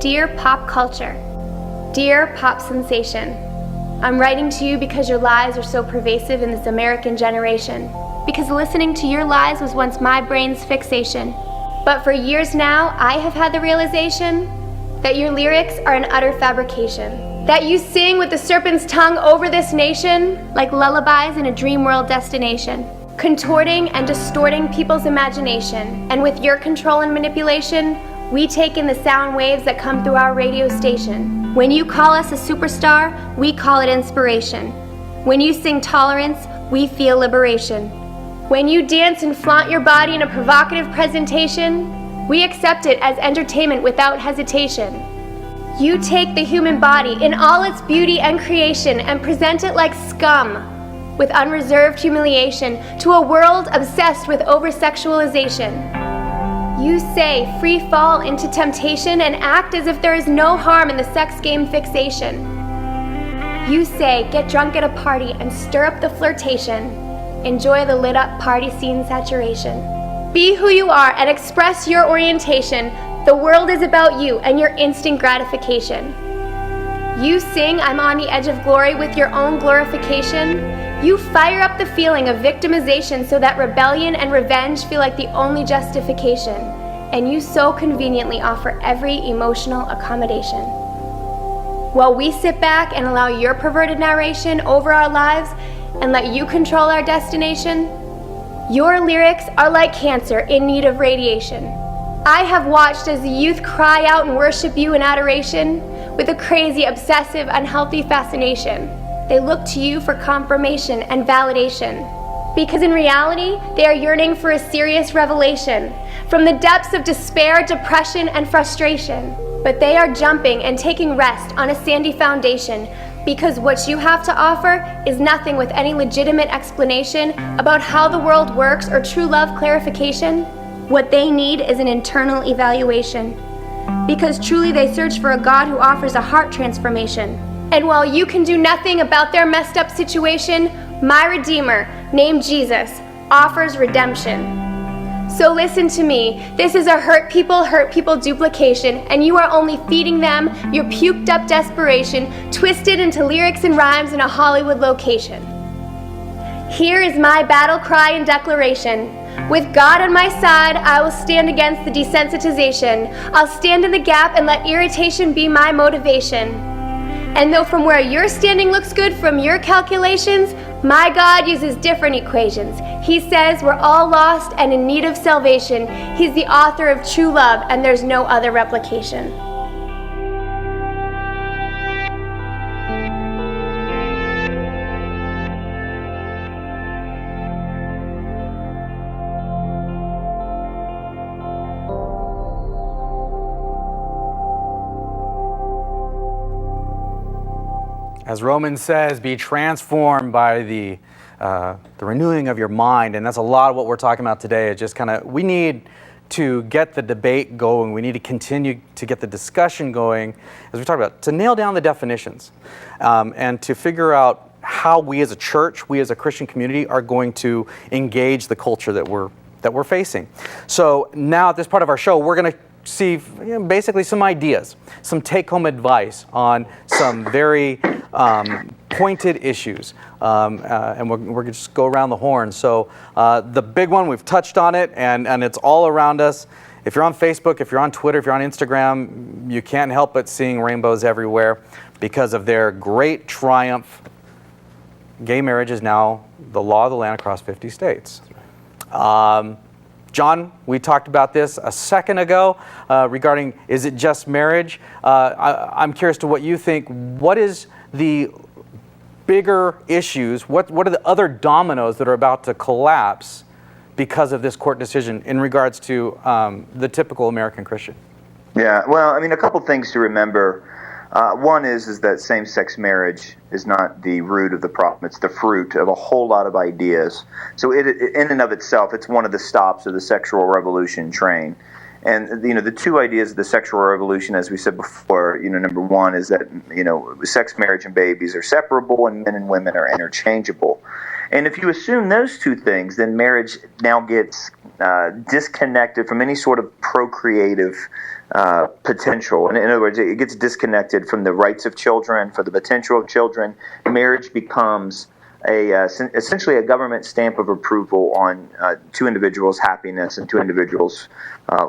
Dear pop culture, dear pop sensation, I'm writing to you because your lies are so pervasive in this American generation, because listening to your lies was once my brain's fixation. But for years now, I have had the realization that your lyrics are an utter fabrication, that you sing with the serpent's tongue over this nation like lullabies in a dream world destination, contorting and distorting people's imagination. And with your control and manipulation, we take in the sound waves that come through our radio station. When you call us a superstar, we call it inspiration. When you sing tolerance, we feel liberation. When you dance and flaunt your body in a provocative presentation, we accept it as entertainment without hesitation. You take the human body in all its beauty and creation and present it like scum, with unreserved humiliation, to a world obsessed with over-sexualization. You say free fall into temptation and act as if there is no harm in the sex game fixation. You say get drunk at a party and stir up the flirtation. Enjoy the lit up party scene saturation. Be who you are and express your orientation. The world is about you and your instant gratification. You sing I'm on the edge of glory with your own glorification. You fire up the feeling of victimization so that rebellion and revenge feel like the only justification. And you so conveniently offer every emotional accommodation. While we sit back and allow your perverted narration over our lives and let you control our destination, your lyrics are like cancer in need of radiation. I have watched as the youth cry out and worship you in adoration with a crazy, obsessive, unhealthy fascination. They look to you for confirmation and validation. Because in reality, they are yearning for a serious revelation from the depths of despair, depression, and frustration. But they are jumping and taking rest on a sandy foundation because what you have to offer is nothing with any legitimate explanation about how the world works or true love clarification. What they need is an internal evaluation. Because truly they search for a God who offers a heart transformation. And while you can do nothing about their messed up situation, my Redeemer, named Jesus, offers redemption. So listen to me, this is a hurt people duplication, and you are only feeding them your puked up desperation, twisted into lyrics and rhymes in a Hollywood location. Here is my battle cry and declaration. With God on my side, I will stand against the desensitization. I'll stand in the gap and let irritation be my motivation. And though from where you're standing looks good from your calculations, my God uses different equations. He says we're all lost and in need of salvation. He's the author of true love, and there's no other replication. As Romans says, be transformed by the renewing of your mind. And that's a lot of what we're talking about today. It's just we need to get the debate going. We need to continue to get the discussion going, as we talked about, to nail down the definitions and to figure out how we as a church, we as a Christian community are going to engage the culture that we're facing. So now at this part of our show, we're going to see basically some ideas, some take-home advice on some very pointed issues, and we're going to just go around the horn. So the big one, we've touched on it, and it's all around us. If you're on Facebook, if you're on Twitter, if you're on Instagram, you can't help but seeing rainbows everywhere because of their great triumph. Gay marriage is now the law of the land across 50 states. John, we talked about this a second ago regarding, is it just marriage? I'm curious to what you think. What is the bigger issues? What are the other dominoes that are about to collapse because of this court decision in regards to the typical American Christian? Yeah, well, I mean, a couple things to remember. One is that same-sex marriage is not the root of the problem. It's the fruit of a whole lot of ideas. So it in and of itself, it's one of the stops of the sexual revolution train. And, the two ideas of the sexual revolution, as we said before, number one is that, sex, marriage, and babies are separable and men and women are interchangeable. And if you assume those two things, then marriage now gets disconnected from any sort of procreative potential. In other words, it gets disconnected from the rights of children, for the potential of children. Marriage becomes essentially a government stamp of approval on two individuals' happiness and two individuals'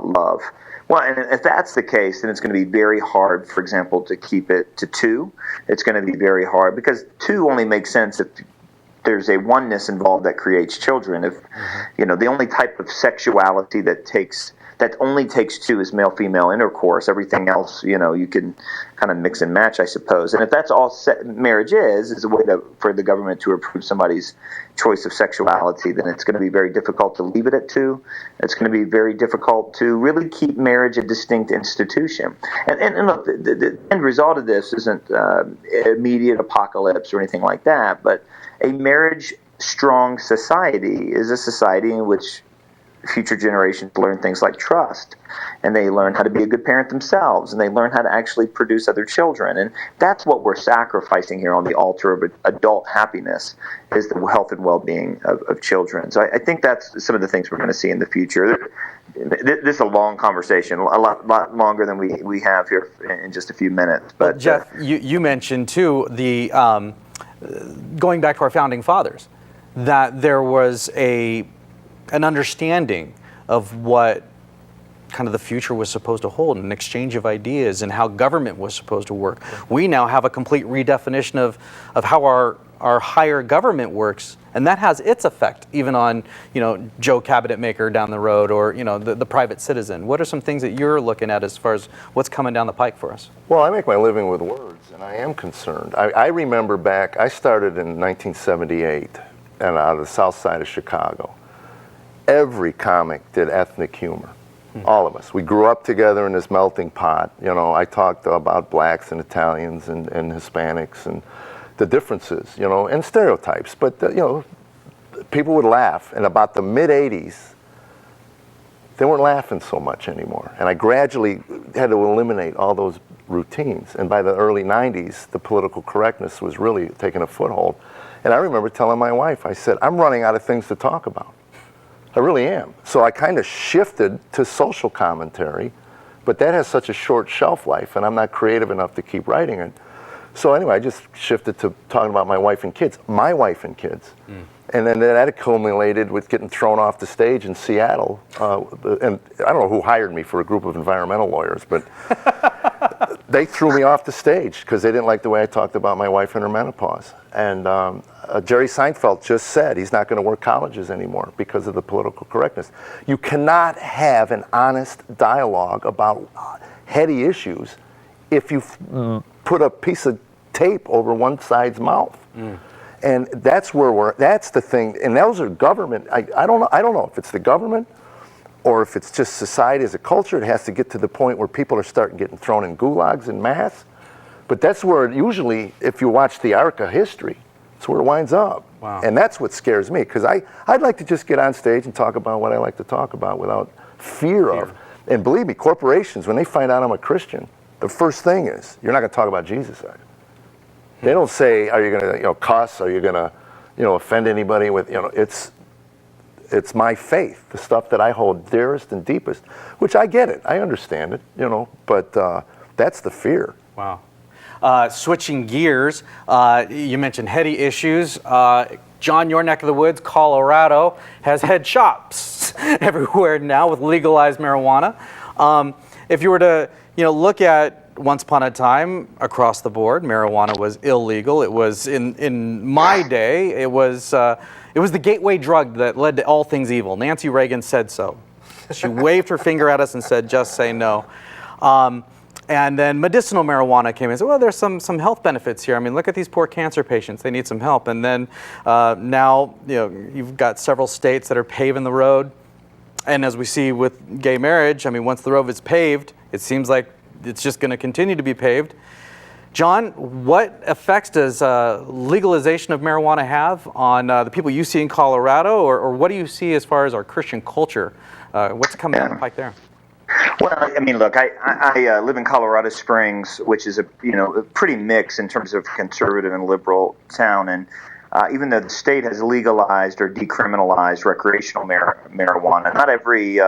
love. Well, and if that's the case, then it's going to be very hard, for example, to keep it to two. It's going to be very hard because two only makes sense if there's a oneness involved that creates children. If the only type of sexuality that only takes two is male-female intercourse. Everything else, you can kind of mix and match, I suppose. And if that's all marriage is a way for the government to approve somebody's choice of sexuality, then it's going to be very difficult to leave it at two. It's going to be very difficult to really keep marriage a distinct institution. And look, the end result of this isn't immediate apocalypse or anything like that, but a marriage-strong society is a society in which future generations learn things like trust, and they learn how to be a good parent themselves, and they learn how to actually produce other children. And that's what we're sacrificing here on the altar of adult happiness, is the health and well-being of children. So I think that's some of the things we're going to see in the future. This is a long conversation, a lot longer than we have here in just a few minutes. But Jeff, you mentioned too the going back to our founding fathers, that there was an understanding of what kind of the future was supposed to hold, an exchange of ideas, and how government was supposed to work. We now have a complete redefinition of how our higher government works, and that has its effect even on Joe Cabinet Maker down the road, or the private citizen. What are some things that you're looking at as far as what's coming down the pike for us? Well, I make my living with words, and I am concerned. I remember back, I started in 1978 and out of the south side of Chicago. Every comic did ethnic humor, all of us. We grew up together in this melting pot. I talked about blacks and Italians and Hispanics and the differences, and stereotypes. But, people would laugh. And about the mid-'80s, they weren't laughing so much anymore. And I gradually had to eliminate all those routines. And by the early 90s, the political correctness was really taking a foothold. And I remember telling my wife, I said, I'm running out of things to talk about. I really am. So I kind of shifted to social commentary, but that has such a short shelf life, and I'm not creative enough to keep writing it. So anyway, I just shifted to talking about my wife and kids. And then that accumulated with getting thrown off the stage in Seattle. And I don't know who hired me for a group of environmental lawyers, but they threw me off the stage because they didn't like the way I talked about my wife and her menopause. And Jerry Seinfeld just said he's not going to work colleges anymore because of the political correctness. You cannot have an honest dialogue about heady issues if you put a piece of tape over one side's mouth. And that's where that's the thing. And those are government. I don't know if it's the government or if it's just society as a culture. It has to get to the point where people are starting getting thrown in gulags en masse. But that's where usually, if you watch the arc of history, it's where it winds up. Wow. And that's what scares me, because I'd like to just get on stage and talk about what I like to talk about without fear of. And believe me, corporations, when they find out I'm a Christian, the first thing is, you're not going to talk about Jesus, are you? They don't say, are you going to cuss? Are you going to offend anybody with, it's my faith, the stuff that I hold dearest and deepest, which I get it. I understand it, but that's the fear. Wow. Switching gears, you mentioned heady issues. John, your neck of the woods, Colorado, has head shops everywhere now with legalized marijuana. If you were to look at once upon a time across the board, marijuana was illegal. It was in my day, it was the gateway drug that led to all things evil. Nancy Reagan said so. She waved her finger at us and said, just say no. And then medicinal marijuana came in and said, well, there's some health benefits here. I mean, look at these poor cancer patients. They need some help. And then now, you've got several states that are paving the road. And as we see with gay marriage, I mean, once the road is paved, it seems like it's just going to continue to be paved. John, what effects does legalization of marijuana have on the people you see in Colorado, or what do you see as far as our Christian culture? What's coming down the pike there? Well, I mean, look, I live in Colorado Springs, which is a pretty mix in terms of conservative and liberal town, and even though the state has legalized or decriminalized recreational marijuana, not every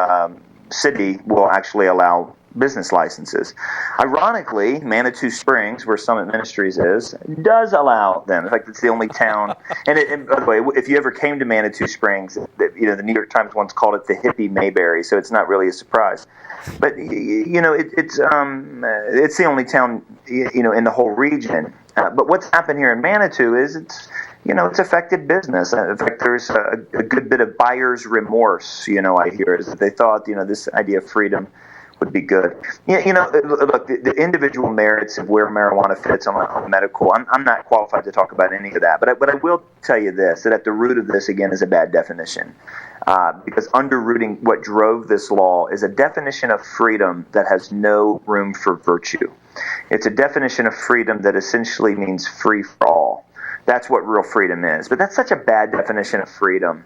city will actually allow business licenses. Ironically, Manitou Springs, where Summit Ministries is, does allow them. In fact, it's the only town. And by the way, if you ever came to Manitou Springs, the New York Times once called it the hippie Mayberry, so it's not really a surprise. But it's the only town in the whole region. But what's happened here in Manitou is it's affected business. In fact, there's a good bit of buyer's remorse. I hear is that they thought this idea of freedom would be good. Look, the individual merits of where marijuana fits on medical, I'm not qualified to talk about any of that, but I will tell you this, that at the root of this, again, is a bad definition. Because underrooting what drove this law is a definition of freedom that has no room for virtue. It's a definition of freedom that essentially means free for all. That's what real freedom is. But that's such a bad definition of freedom.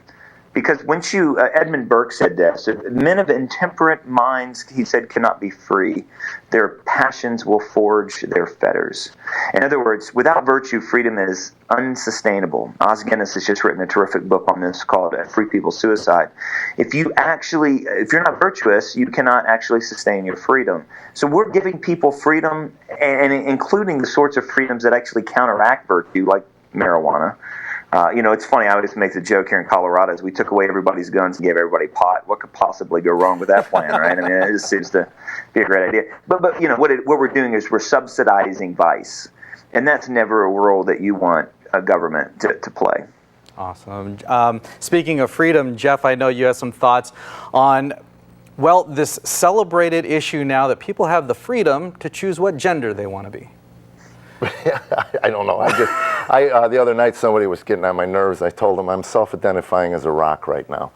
Because once Edmund Burke said this, men of intemperate minds, he said, cannot be free. Their passions will forge their fetters. In other words, without virtue, freedom is unsustainable. Os Guinness has just written a terrific book on this called Free People's Suicide. If you're not virtuous, you cannot actually sustain your freedom. So we're giving people freedom, and including the sorts of freedoms that actually counteract virtue, like marijuana. It's funny, I always make the joke here in Colorado is we took away everybody's guns and gave everybody pot. What could possibly go wrong with that plan, right? I mean, it just seems to be a great idea. But what we're doing is we're subsidizing vice. And that's never a role that you want a government to play. Awesome. Speaking of freedom, Jeff, I know you have some thoughts on, this celebrated issue now that people have the freedom to choose what gender they want to be. I don't know. The other night somebody was getting on my nerves. I told them I'm self-identifying as a rock right now.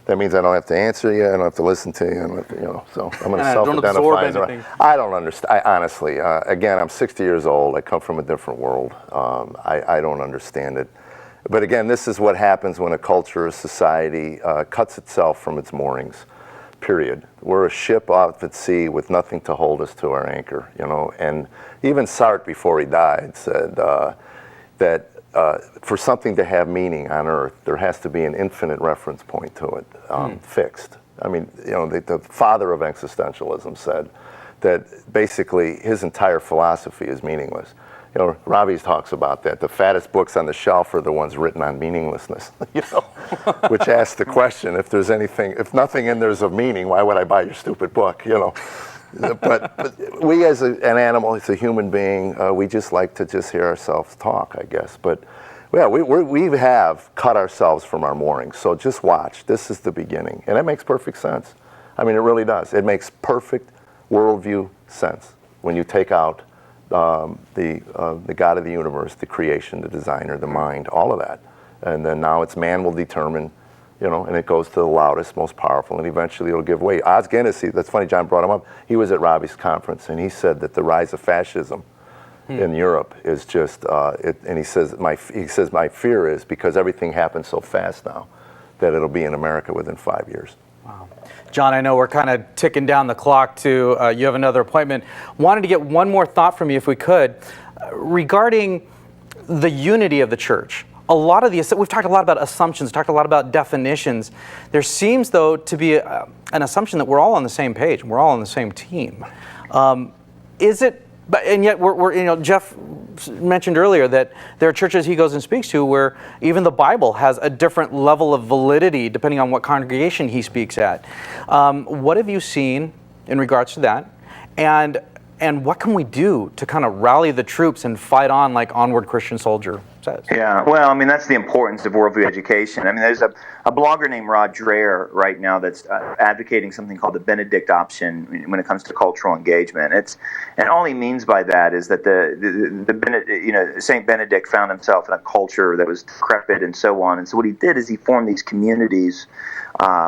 That means I don't have to answer you. I don't have to listen to you. I don't have to, so I'm going to self-identify as a rock. I don't understand. Honestly, again, I'm 60 years old. I come from a different world. I don't understand it. But again, this is what happens when a culture or society cuts itself from its moorings. Period. We're a ship off at sea with nothing to hold us to our anchor, And even Sartre, before he died, said that for something to have meaning on Earth, there has to be an infinite reference point to it, fixed. I mean, the father of existentialism said that basically his entire philosophy is meaningless. Robbie talks about that. The fattest books on the shelf are the ones written on meaninglessness, which asks the question, if nothing in there's of meaning, why would I buy your stupid book, But we as an animal, as a human being, we just like to just hear ourselves talk, I guess. But yeah, we have cut ourselves from our moorings. So just watch. This is the beginning. And it makes perfect sense. I mean, it really does. It makes perfect worldview sense when you take out the God of the universe, the creation, the designer, the mind, all of that. And then now it's man will determine, and it goes to the loudest, most powerful, and eventually it'll give way. Os Guinness, that's funny, John brought him up. He was at Robbie's conference, and he said that the rise of fascism in Europe is just, and he says my fear is because everything happens so fast now that it'll be in America within 5 years. Wow. John, I know we're kind of ticking down the clock to, you have another appointment. Wanted to get one more thought from you, if we could, regarding the unity of the church. We've talked a lot about assumptions, talked a lot about definitions. There seems, though, to be an assumption that we're all on the same page, we're all on the same team. Is it? And yet, Jeff mentioned earlier that there are churches he goes and speaks to where even the Bible has a different level of validity depending on what congregation he speaks at. What have you seen in regards to that? And what can we do to kind of rally the troops and fight on like Onward Christian Soldier says? Yeah, well, I mean, that's the importance of worldview education. I mean, there's a blogger named Rod Dreher right now that's advocating something called the Benedict option when it comes to cultural engagement. And all he means by that is that Saint Benedict found himself in a culture that was decrepit and so on. And so what he did is he formed these communities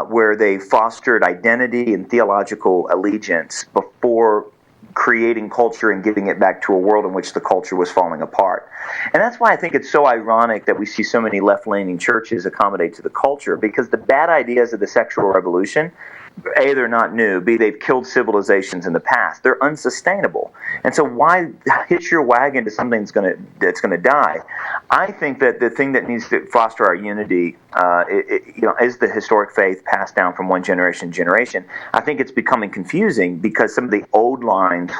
where they fostered identity and theological allegiance before creating culture and giving it back to a world in which the culture was falling apart. And that's why I think it's so ironic that we see so many left-leaning churches accommodate to the culture, because the bad ideas of the sexual revolution A, they're not new. B, they've killed civilizations in the past. They're unsustainable. And so why hitch your wagon to something that's going to die? I think that the thing that needs to foster our unity, is the historic faith passed down from one generation to generation. I think it's becoming confusing because some of the old lines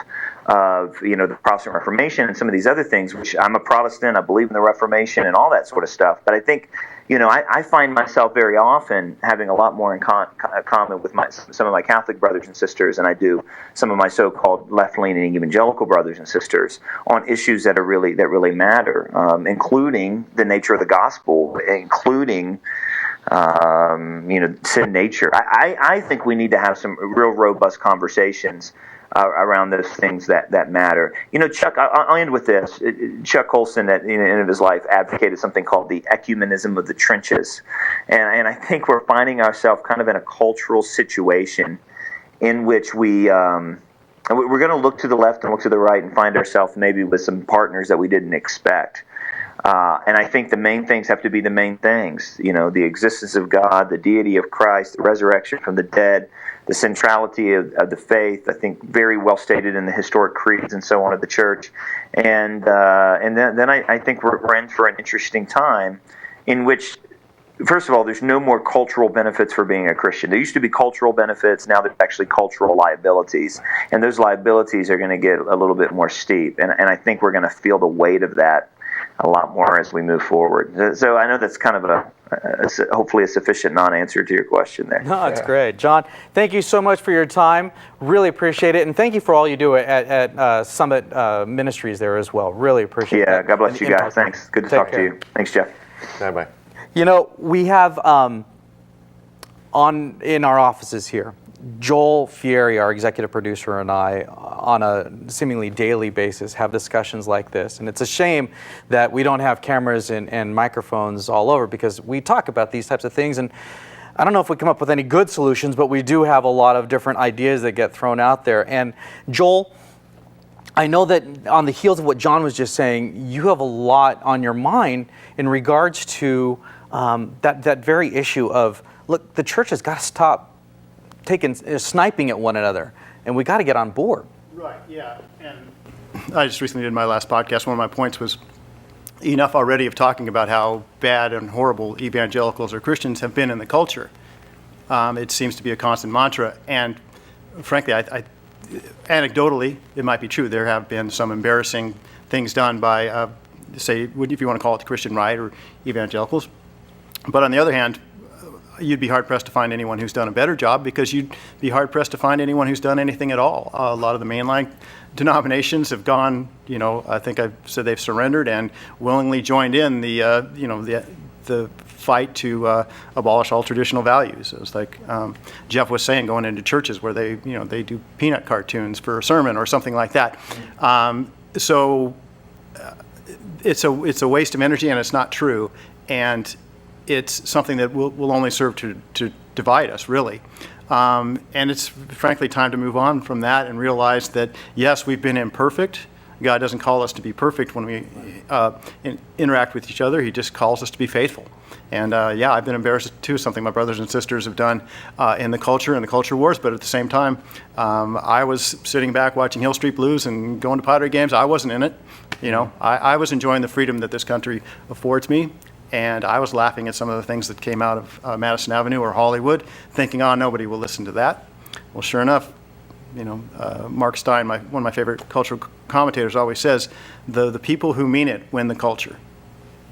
of the Protestant Reformation and some of these other things, which I'm a Protestant, I believe in the Reformation and all that sort of stuff. But I think I find myself very often having a lot more in common with some of my Catholic brothers and sisters than I do some of my so-called left-leaning evangelical brothers and sisters on issues that really matter, including the nature of the gospel, including sin nature. I think we need to have some real robust conversations around those things that matter. Chuck, I'll end with this. Chuck Colson, at the end of his life, advocated something called the ecumenism of the trenches. And I think we're finding ourselves kind of in a cultural situation in which we're going to look to the left and look to the right and find ourselves maybe with some partners that we didn't expect. And I think the main things have to be the main things. The existence of God, the deity of Christ, the resurrection from the dead, the centrality of the faith, I think very well stated in the historic creeds and so on of the church. And then I think we're in for an interesting time in which, first of all, there's no more cultural benefits for being a Christian. There used to be cultural benefits. Now there's actually cultural liabilities. And those liabilities are going to get a little bit more steep. And I think we're going to feel the weight of that a lot more as we move forward. So I know that's kind of hopefully a sufficient non-answer to your question there. No, it's great. John, thank you so much for your time. Really appreciate it. And thank you for all you do at Summit Ministries there as well. Really appreciate it. Yeah, God bless you guys. Thanks. Good to talk to you. Thanks, Jeff. Bye-bye. We have in our offices here, Joel Fieri, our executive producer, and I, on a seemingly daily basis, have discussions like this. And it's a shame that we don't have cameras and microphones all over, because we talk about these types of things. And I don't know if we come up with any good solutions, but we do have a lot of different ideas that get thrown out there. And Joel, I know that on the heels of what John was just saying, you have a lot on your mind in regards to that very issue of, look, the church has got to stop sniping at one another, and we got to get on board. Right, yeah. And I just recently did my last podcast. One of my points was enough already of talking about how bad and horrible evangelicals or Christians have been in the culture. It seems to be a constant mantra, and frankly, I anecdotally, it might be true. There have been some embarrassing things done by, say, if you want to call it the Christian right or evangelicals. But on the other hand, you'd be hard-pressed to find anyone who's done a better job, because you'd be hard-pressed to find anyone who's done anything at all. A lot of the mainline denominations have gone, I think I've said they've surrendered and willingly joined in the fight to abolish all traditional values. It was like Jeff was saying, going into churches where they do peanut cartoons for a sermon or something like that. So it's a waste of energy, and it's not true. And it's something that will only serve to divide us, really. And it's frankly time to move on from that and realize that, yes, we've been imperfect. God doesn't call us to be perfect when we interact with each other. He just calls us to be faithful. And I've been embarrassed too, something my brothers and sisters have done in the culture wars. But at the same time, I was sitting back watching Hill Street Blues and going to Padre games. I wasn't in it. I was enjoying the freedom that this country affords me. And I was laughing at some of the things that came out of Madison Avenue or Hollywood, thinking, nobody will listen to that. Well, sure enough, Mark Stein, one of my favorite cultural commentators, always says, the people who mean it win the culture.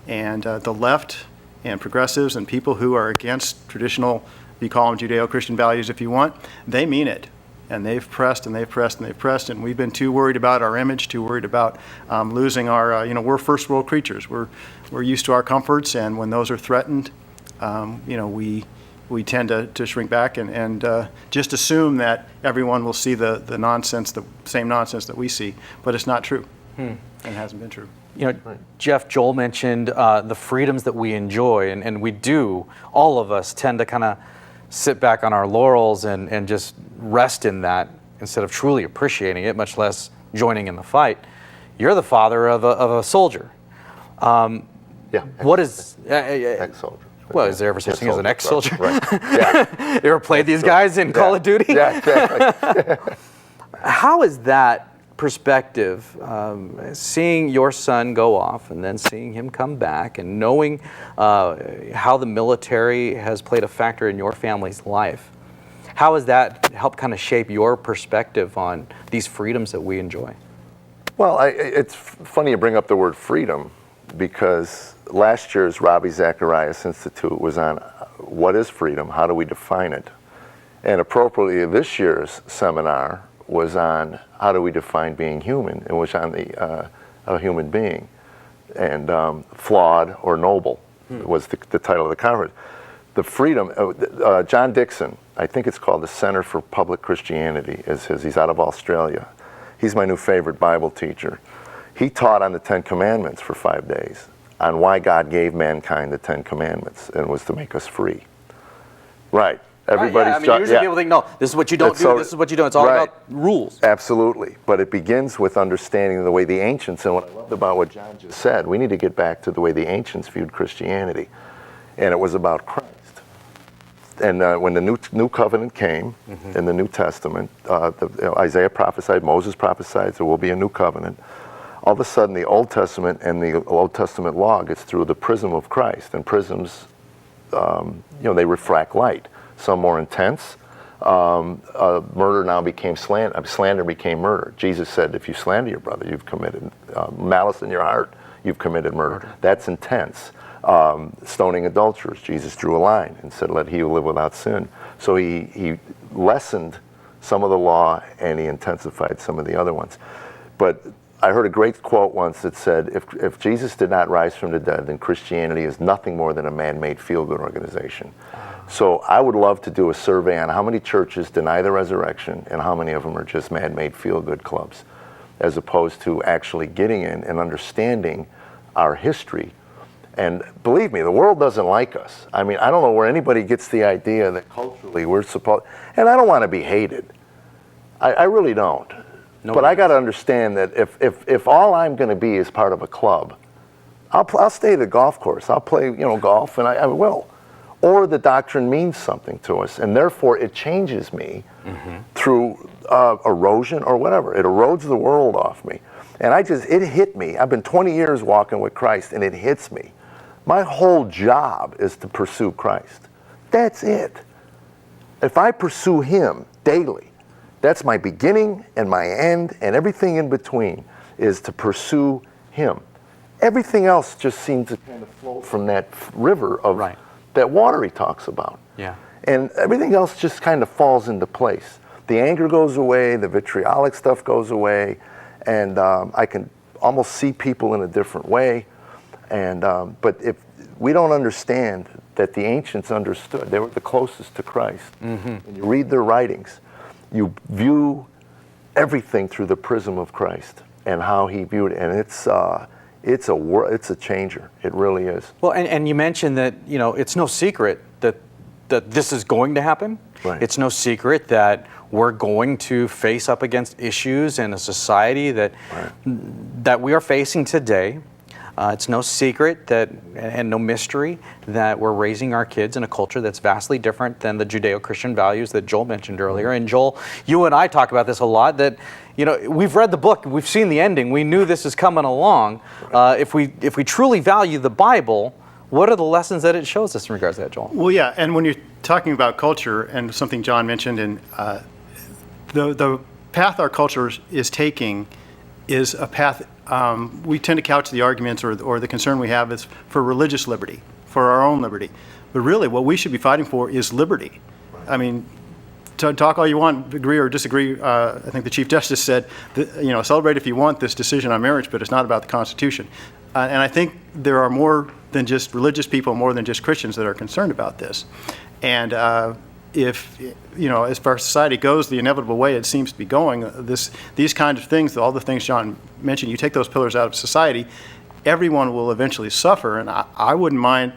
And the left and progressives and people who are against traditional, you call them Judeo-Christian values if you want, they mean it. And they've pressed and they've pressed and they've pressed, and we've been too worried about our image, too worried about losing our, we're first world creatures. We're used to our comforts, and when those are threatened, we tend to shrink back and just assume that everyone will see the nonsense, the same nonsense that we see, but it's not true. And it hasn't been true. Jeff, Joel mentioned the freedoms that we enjoy, and we do, all of us tend to kind of sit back on our laurels and just rest in that instead of truly appreciating it, much less joining in the fight. You're the father of a soldier. Yeah. What is ex-soldier. Well, is there ever such thing as an ex-soldier? Right. Yeah. You ever played these guys in Call of Duty? Yeah, exactly. How is that perspective, seeing your son go off and then seeing him come back and knowing how the military has played a factor in your family's life, how has that helped kind of shape your perspective on these freedoms that we enjoy? Well, it's funny you bring up the word freedom, because last year's Ravi Zacharias Institute was on what is freedom, how do we define it? And appropriately, this year's seminar was on how do we define being human, and was on a human being. And flawed or noble was the title of the conference. The freedom, John Dixon, I think it's called the Center for Public Christianity, he's out of Australia. He's my new favorite Bible teacher. He taught on the 10 Commandments for 5 days, on why God gave mankind the 10 Commandments, and it was to make us free. Right. Everybody's usually people think, no, this is what you don't do, this is what you don't. It's all about rules. Absolutely. But it begins with understanding the way the ancients, and what I loved about what John just said, we need to get back to the way the ancients viewed Christianity. And it was about Christ. And when the new covenant came in the New Testament, Isaiah prophesied, Moses prophesied, there will be a new covenant. All of a sudden, the Old Testament and the Old Testament law gets through the prism of Christ. And prisms, they refract light. Some more intense. Murder now became slander. Slander became murder. Jesus said, if you slander your brother, you've committed malice in your heart, you've committed murder. That's intense. Stoning adulterers, Jesus drew a line and said, let he who live without sin. So he lessened some of the law and he intensified some of the other ones. But I heard a great quote once that said, if Jesus did not rise from the dead, then Christianity is nothing more than a man-made feel-good organization. So I would love to do a survey on how many churches deny the resurrection and how many of them are just man-made feel-good clubs, as opposed to actually getting in and understanding our history. And believe me, the world doesn't like us. I mean, I don't know where anybody gets the idea that culturally we're supposed, and I don't want to be hated. I really don't. But I got to understand that if all I'm going to be is part of a club, I'll stay at the golf course. I'll play, golf, and I will. Or the doctrine means something to us, and therefore it changes me through erosion or whatever. It erodes the world off me. And it hit me. I've been 20 years walking with Christ, and it hits me. My whole job is to pursue Christ. That's it. If I pursue Him daily, that's my beginning and my end, and everything in between is to pursue Him. Everything else just seems to kind of flow from that river of that water he talks about. Yeah. And everything else just kind of falls into place. The anger goes away, the vitriolic stuff goes away, and I can almost see people in a different way. And but if we don't understand that the ancients understood, they were the closest to Christ. When you read their writings, you view everything through the prism of Christ and how He viewed it, and it's a changer. It really is. Well, and you mentioned that it's no secret that this is going to happen. Right. It's no secret that we're going to face up against issues in a society that we are facing today. It's no secret that, and no mystery, that we're raising our kids in a culture that's vastly different than the Judeo-Christian values that Joel mentioned earlier. And Joel, you and I talk about this a lot, that we've read the book, we've seen the ending, we knew this is coming along. If we truly value the Bible, what are the lessons that it shows us in regards to that, Joel? Well, yeah, and when you're talking about culture, and something John mentioned, and the path our culture is taking is a path we tend to couch the arguments or the concern we have is for religious liberty, for our own liberty. But really, what we should be fighting for is liberty. I mean, to talk all you want, agree or disagree, I think the Chief Justice said, that, celebrate if you want this decision on marriage, but it's not about the Constitution. And I think there are more than just religious people, more than just Christians that are concerned about this. And if, as far as society goes, the inevitable way it seems to be going, these kinds of things, all the things John mentioned, you take those pillars out of society, everyone will eventually suffer. And I wouldn't mind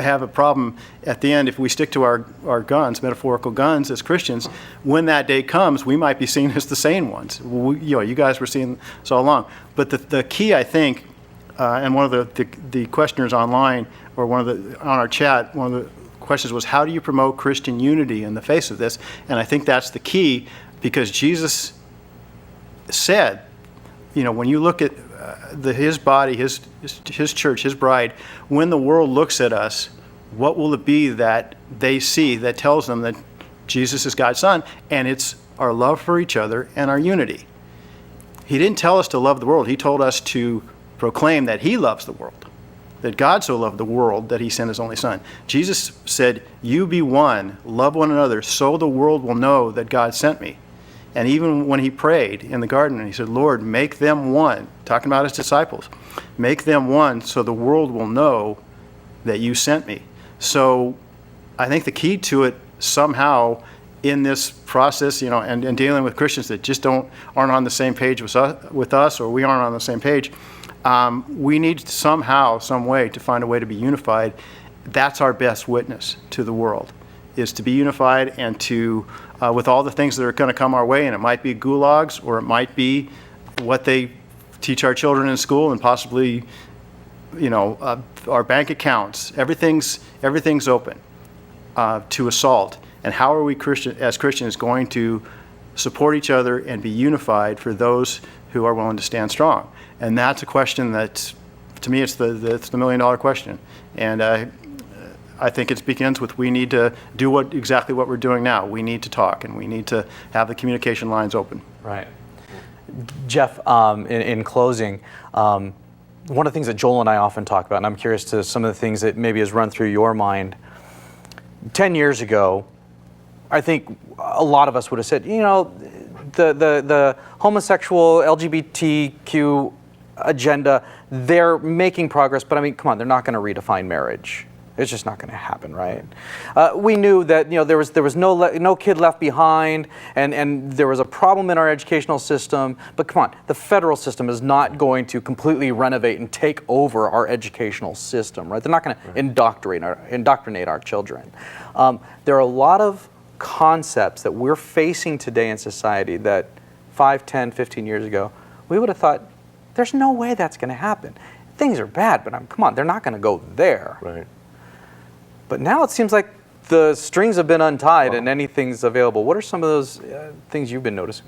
have a problem at the end if we stick to our guns, metaphorical guns as Christians. When that day comes, we might be seen as the sane ones. You guys were seen so long. But the key, I think, and one of the questioners online, or on our chat, one of the questions was, how do you promote Christian unity in the face of this? And I think that's the key, because Jesus said, when you look at his body, his church, his bride, when the world looks at us, what will it be that they see that tells them that Jesus is God's Son? And it's our love for each other and our unity. He didn't tell us to love the world. He told us to proclaim that he loves the world, that God so loved the world that he sent his only Son. Jesus said, you be one, love one another, so the world will know that God sent me. And even when he prayed in the garden, he said, Lord, make them one, talking about his disciples, make them one so the world will know that you sent me. So I think the key to it somehow in this process, and dealing with Christians that just aren't on the same page with us, or we aren't on the same page, we need somehow, some way to find a way to be unified. That's our best witness to the world, is to be unified and to, with all the things that are going to come our way, and it might be gulags, or it might be what they teach our children in school, and possibly, our bank accounts. Everything's open to assault. And how are we as Christians going to support each other and be unified for those who are willing to stand strong? And that's a question that, to me, it's the million-dollar question. And I think it begins with, we need to do exactly what we're doing now. We need to talk, and we need to have the communication lines open. Right. Jeff, in closing, one of the things that Joel and I often talk about, and I'm curious to some of the things that maybe has run through your mind, 10 years ago, I think a lot of us would have said, the homosexual LGBTQ agenda, they're making progress, but I mean, come on, they're not going to redefine marriage. It's just not going to happen, right? We knew that there was no kid left behind, and there was a problem in our educational system. But come on, the federal system is not going to completely renovate and take over our educational system, right? They're not going to indoctrinate our children. There are a lot of concepts that we're facing today in society that 5, 10, 15 years ago, we would have thought, there's no way that's going to happen. Things are bad, but come on, they're not going to go there. Right. But now it seems like the strings have been untied and anything's available. What are some of those things you've been noticing?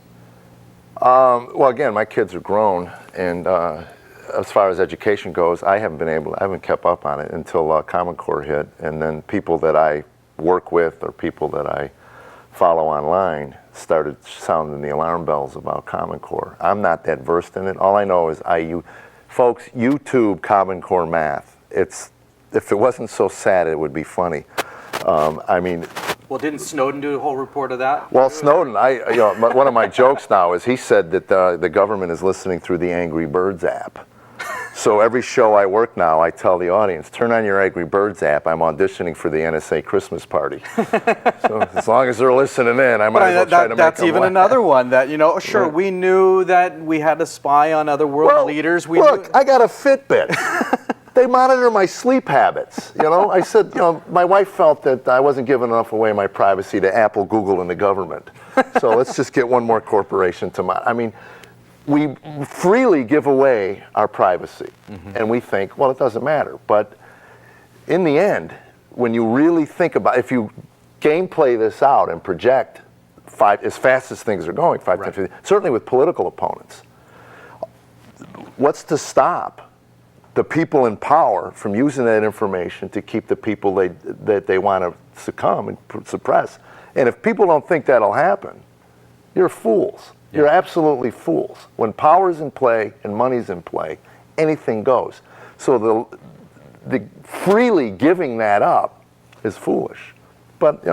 Well, again, my kids are grown, and as far as education goes, I haven't kept up on it until Common Core hit, and then people that I work with or people that I follow online started sounding the alarm bells about Common Core. I'm not that versed in it. All I know is folks, YouTube Common Core math. If it wasn't so sad, it would be funny. Well, didn't Snowden do a whole report of that? Well, Snowden, one of my jokes now is he said that the government is listening through the Angry Birds app. So every show I work now, I tell the audience, turn on your Angry Birds app. I'm auditioning for the NSA Christmas party. So as long as they're listening in, I might as well try to make them That's even laugh. Another one that, sure, we knew that we had to spy on other world leaders. I got a Fitbit. They monitor my sleep habits. I said, my wife felt that I wasn't giving enough away my privacy to Apple, Google, and the government. So let's just get one more corporation to we freely give away our privacy, and we think, well, it doesn't matter. But in the end, when you really think about, if you gameplay this out and project as fast as things are going, 5, 10, 15, certainly with political opponents, what's to stop the people in power from using that information to keep the people that they want to succumb and suppress? And if people don't think that'll happen, you're fools. You're absolutely fools. When power's in play and money's in play, anything goes. So the freely giving that up is foolish. But,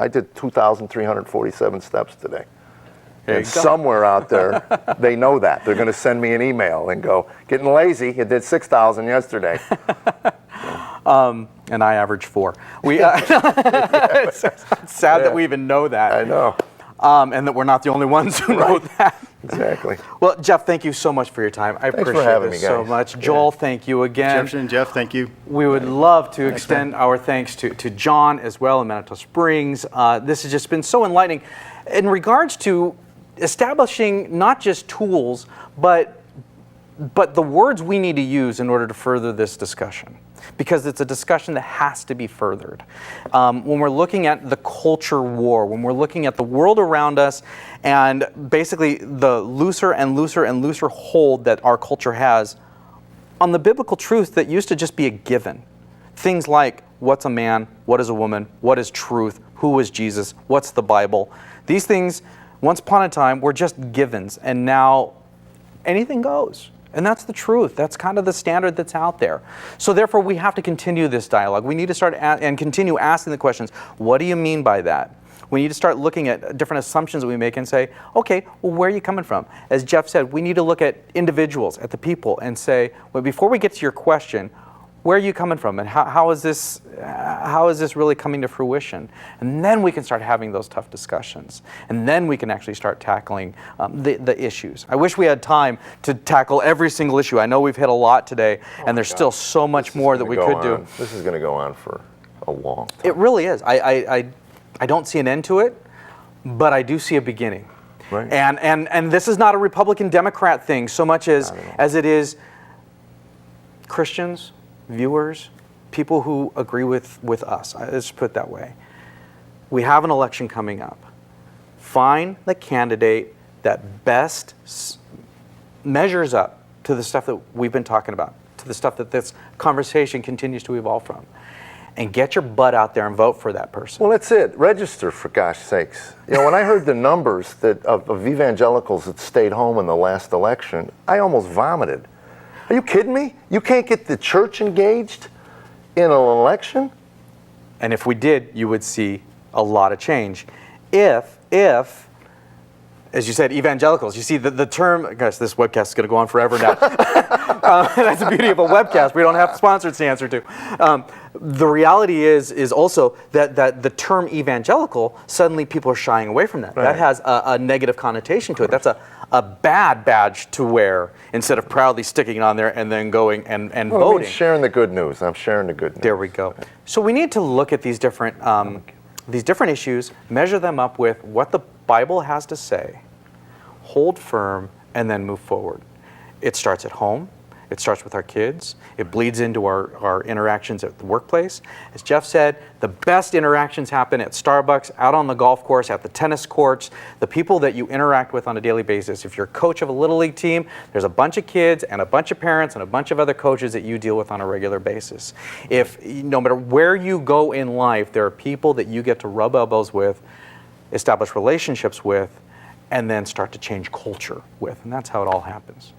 I did 2,347 steps today. And somewhere out there, they know that. They're going to send me an email and go, getting lazy, you did 6,000 yesterday. And I average 4. It's sad that we even know that. I know. And that we're not the only ones who know that. Exactly. Well, Jeff, thank you so much for your time. I appreciate it so much. Joel, thank you again. Jefferson and Jeff, thank you. We would love to extend our thanks to John as well in Manitou Springs. This has just been so enlightening in regards to establishing not just tools, but but the words we need to use in order to further this discussion, because it's a discussion that has to be furthered. When we're looking at the culture war, when we're looking at the world around us, and basically the looser and looser and looser hold that our culture has on the biblical truth that used to just be a given. Things like, what's a man? What is a woman? What is truth? Who is Jesus? What's the Bible? These things, once upon a time, were just givens, and now anything goes. And that's the truth. That's kind of the standard that's out there. So therefore, we have to continue this dialogue. We need to start and continue asking the questions, what do you mean by that? We need to start looking at different assumptions that we make and say, okay, well, where are you coming from? As Jeff said, we need to look at individuals, at the people, and say, well, before we get to your question, where are you coming from, and how is this really coming to fruition? And then we can start having those tough discussions, and then we can actually start tackling the issues. I wish we had time to tackle every single issue. I know we've hit a lot today, and there's still so much more that we could do. This is going to go on for a long time. It really is. I don't see an end to it, but I do see a beginning. Right. And this is not a Republican-Democrat thing so much as it is Christians, viewers, people who agree with us. Let's put it that way. We have an election coming up. Find the candidate that best measures up to the stuff that we've been talking about, to the stuff that this conversation continues to evolve from. And get your butt out there and vote for that person. Well, that's it. Register, for gosh sakes. You know, when I heard the numbers of evangelicals that stayed home in the last election, I almost vomited. Are you kidding me? You can't get the church engaged in an election? And if we did, you would see a lot of change. If as you said, evangelicals, you see the term, gosh, this webcast is going to go on forever now. That's the beauty of a webcast. We don't have sponsors to answer to. The reality is also that the term evangelical, suddenly people are shying away from that. Right. That has a negative connotation to it. That's a bad badge to wear instead of proudly sticking it on there and then going and voting. I'm sharing the good news. I'm sharing the good news. There we go. So we need to look at these different issues, measure them up with what the Bible has to say, hold firm, and then move forward. It starts at home. It starts with our kids. It bleeds into our interactions at the workplace. As Jeff said, the best interactions happen at Starbucks, out on the golf course, at the tennis courts, the people that you interact with on a daily basis. If you're a coach of a Little League team, there's a bunch of kids and a bunch of parents and a bunch of other coaches that you deal with on a regular basis. If no matter where you go in life, there are people that you get to rub elbows with, establish relationships with, and then start to change culture with. And that's how it all happens.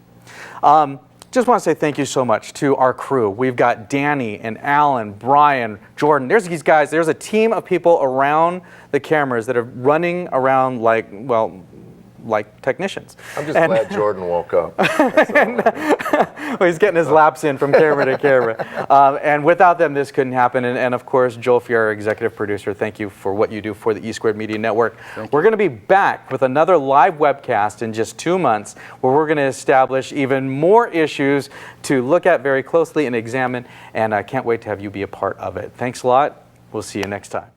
Just want to say thank you so much to our crew. We've got Danny and Alan, Brian, Jordan. There's these guys. There's a team of people around the cameras that are running around like technicians. I'm just glad Jordan woke up. Well, he's getting his laps in from camera to camera. And without them, this couldn't happen. And of course, Joel Fieri, our executive producer, thank you for what you do for the E Squared Media Network. We're going to be back with another live webcast in just 2 months where we're going to establish even more issues to look at very closely and examine. And I can't wait to have you be a part of it. Thanks a lot. We'll see you next time.